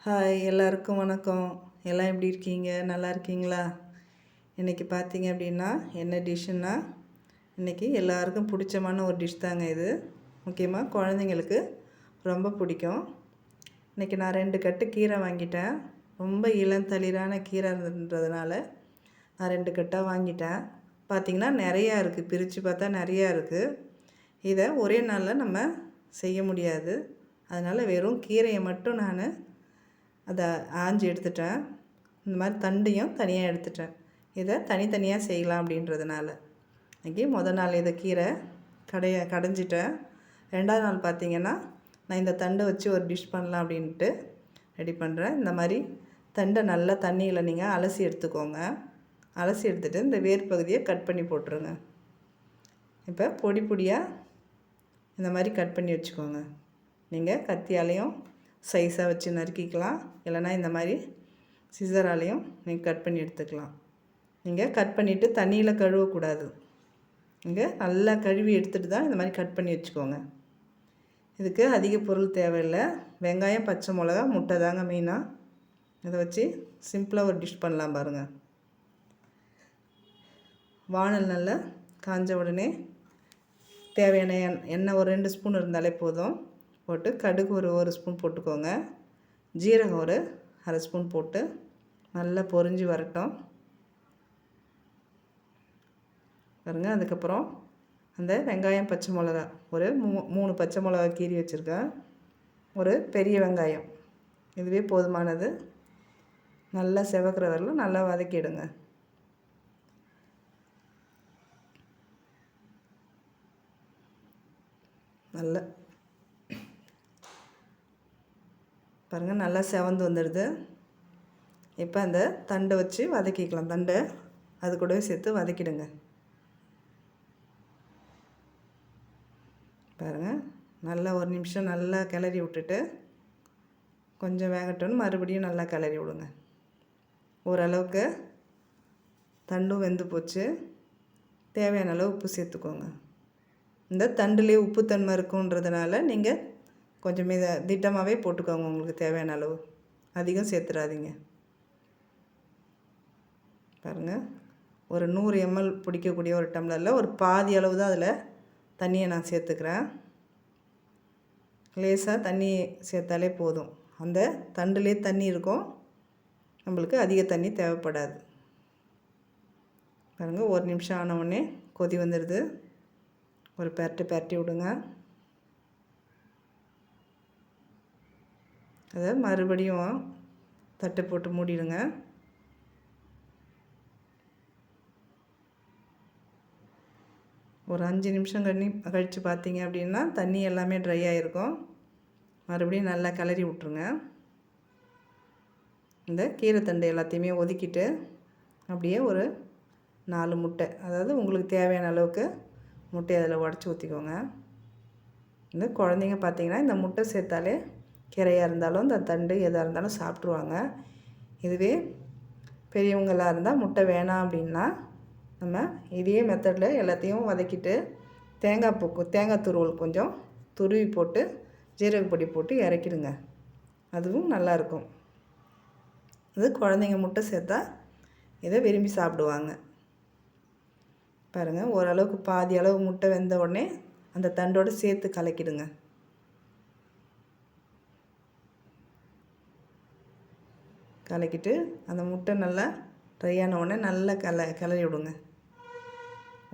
Hi எல்லாருக்கும் வணக்கம். எல்லாம் எப்படி இருக்கீங்க? நல்லா இருக்கீங்களா? இன்றைக்கி பார்த்தீங்க அப்படின்னா என்ன டிஷ்ஷுன்னா, இன்றைக்கி எல்லாருக்கும் பிடிச்சமான ஒரு டிஷ் தாங்க இது. முக்கியமாக குழந்தைங்களுக்கு ரொம்ப பிடிக்கும். இன்றைக்கி நான் 2 கட்டு கீரை வாங்கிட்டேன். ரொம்ப இளந்தளிரான கீரைன்றதுனால நான் 2 கட்டாக வாங்கிட்டேன். பார்த்திங்கன்னா நிறையா இருக்குது, பிரித்து பார்த்தா நிறையா இருக்குது. இதை ஒரே நாளில் நம்ம செய்ய முடியாது. அதனால் வெறும் கீரையை மட்டும் நான் அதை ஆஞ்சி எடுத்துட்டேன். இந்த மாதிரி தண்டையும் தனியாக எடுத்துட்டேன். இதை தனித்தனியாக செய்யலாம் அப்படின்றதுனால இன்றைக்கி நாள் இதை கீரை கடைஞ்சிட்டேன். 2வது நாள் பார்த்திங்கன்னா நான் இந்த தண்டை வச்சு ஒரு டிஷ் பண்ணலாம் அப்படின்ட்டு ரெடி பண்ணுறேன். இந்த மாதிரி தண்டை நல்லா தண்ணியில் நீங்கள் அலசி எடுத்துக்கோங்க. அலசி எடுத்துகிட்டு இந்த வேர் பகுதியை கட் பண்ணி போட்டுருங்க. இப்போ பொடி பொடியாக இந்த மாதிரி கட் பண்ணி வச்சுக்கோங்க. நீங்கள் கத்தியாலையும் சைஸாக வச்சு நறுக்கிக்கலாம், இல்லைனா இந்த மாதிரி சிசராலையும் நீங்கள் கட் பண்ணி எடுத்துக்கலாம். நீங்கள் கட் பண்ணிவிட்டு தண்ணியில் கழுவக்கூடாது. நீங்கள் நல்லா கழுவி எடுத்துகிட்டு தான் இந்த மாதிரி கட் பண்ணி வச்சுக்கோங்க. இதுக்கு அதிக பொருள் தேவையில்லை. வெங்காயம், பச்சை மிளகா, முட்டை தாங்க மெயினாக. இதை வச்சு சிம்பிளாக ஒரு டிஷ் பண்ணலாம் பாருங்கள். வானல் நல்லா காஞ்ச உடனே தேவையான எண்ணெய் ஒரு 2 ஸ்பூன் இருந்தாலே போதும். போட்டு கடுகு ஒரு ஸ்பூன் போட்டுக்கோங்க. ஜீரகம் ஒரு 1/2 ஸ்பூன் போட்டு நல்லா பொரிஞ்சு வரட்டும் பாருங்கள். அதுக்கப்புறம் அந்த வெங்காயம், பச்சை மிளகா ஒரு 3 பச்சை மிளகா கீறி வச்சுருக்கேன். ஒரு பெரிய வெங்காயம், இதுவே போதுமானது. நல்லா செவக்கிற வரலும் நல்லா வதக்கிடுங்க. நல்லா பாருங்கள், நல்லா செவந்து வந்துடுது. இப்போ அந்த தண்டை வச்சு வதக்கிக்கலாம். தண்டை அது கூடவே சேர்த்து வதக்கிடுங்க. பாருங்கள், நல்லா ஒரு நிமிஷம் நல்லா கிளறி விட்டுட்டு கொஞ்சம் வேகட்டும்னு மறுபடியும் நல்லா கிளறி விடுங்க. ஓரளவுக்கு தண்டும் வெந்து போச்சு. தேவையான அளவு உப்பு சேர்த்துக்கோங்க. இந்த தண்டுலேயே உப்புத்தன்மை இருக்குன்றதுனால நீங்கள் கொஞ்சம் திட்டமாகவே போட்டுக்கோங்க. உங்களுக்கு தேவையான அளவு அதிகம் சேர்த்துடாதீங்க. பாருங்கள், ஒரு 100 ml பிடிக்கக்கூடிய ஒரு டம்ளரில் ஒரு பாதி அளவு தான் அதில் தண்ணியை நான் சேர்த்துக்கிறேன். லேசாக தண்ணி சேர்த்தாலே போதும். அந்த தண்டுலேயே தண்ணி இருக்கும், நம்மளுக்கு அதிக தண்ணி தேவைப்படாது. பாருங்கள், ஒரு நிமிஷம் ஆனவுடனே கொதி வந்துடுது. ஒரு பரட்டி விடுங்க. அதை மறுபடியும் தட்டை போட்டு மூடிடுங்க. ஒரு 5 நிமிஷம் கழித்து பார்த்தீங்க அப்படின்னா தண்ணி எல்லாமே ட்ரை ஆகிருக்கும். மறுபடியும் நல்லா கிளறி விட்ருங்க. இந்த கீரை தண்டை எல்லாத்தையுமே ஒதுக்கிட்டு அப்படியே ஒரு 4 முட்டை, அதாவது உங்களுக்கு தேவையான அளவுக்கு முட்டையை அதில் உடச்சி ஊற்றிக்கோங்க. இந்த குழந்தைங்க பார்த்திங்கன்னா இந்த முட்டை சேர்த்தாலே கீரையாக இருந்தாலும் இந்த தண்டு எதாக இருந்தாலும் சாப்பிட்ருவாங்க. இதுவே பெரியவங்களாக இருந்தால் முட்டை வேணாம் அப்படின்னா நம்ம இதே மெத்தடில் எல்லாத்தையும் வதக்கிட்டு தேங்காய் துருவல் கொஞ்சம் துருவி போட்டு ஜீரகப்பொடி போட்டு இறக்கிடுங்க. அதுவும் நல்லாயிருக்கும். இது குழந்தைங்க முட்டை சேர்த்தா இதை விரும்பி சாப்பிடுவாங்க. பாருங்கள், ஓரளவுக்கு பாதி அளவு முட்டை வெந்த உடனே அந்த தண்டோடு சேர்த்து கலக்கிடுங்க. கலக்கிட்டு அந்த முட்டை நல்லா ட்ரை ஆன உடனே நல்லா கிளறி விடுங்க.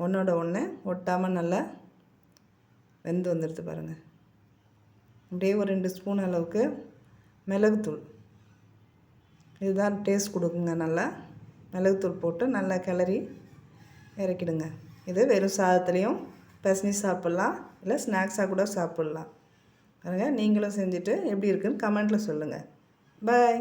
ஒன்றோட ஒன்று ஒட்டாமல் நல்லா வெந்து வந்துடுது பாருங்கள். அப்படியே ஒரு 2 ஸ்பூன் அளவுக்கு மிளகுத்தூள், இதுதான் டேஸ்ட் கொடுக்குங்க. நல்லா மிளகுத்தூள் போட்டு நல்லா கிளறி இறக்கிடுங்க. இது வெறும் சாதத்துலேயும் பிசைஞ்சு சாப்பிட்லாம், இல்லை ஸ்நாக்ஸாக கூட சாப்பிட்லாம். பாருங்கள், நீங்களும் செஞ்சுட்டு எப்படி இருக்குன்னு கமெண்ட்டில் சொல்லுங்கள். பாய்.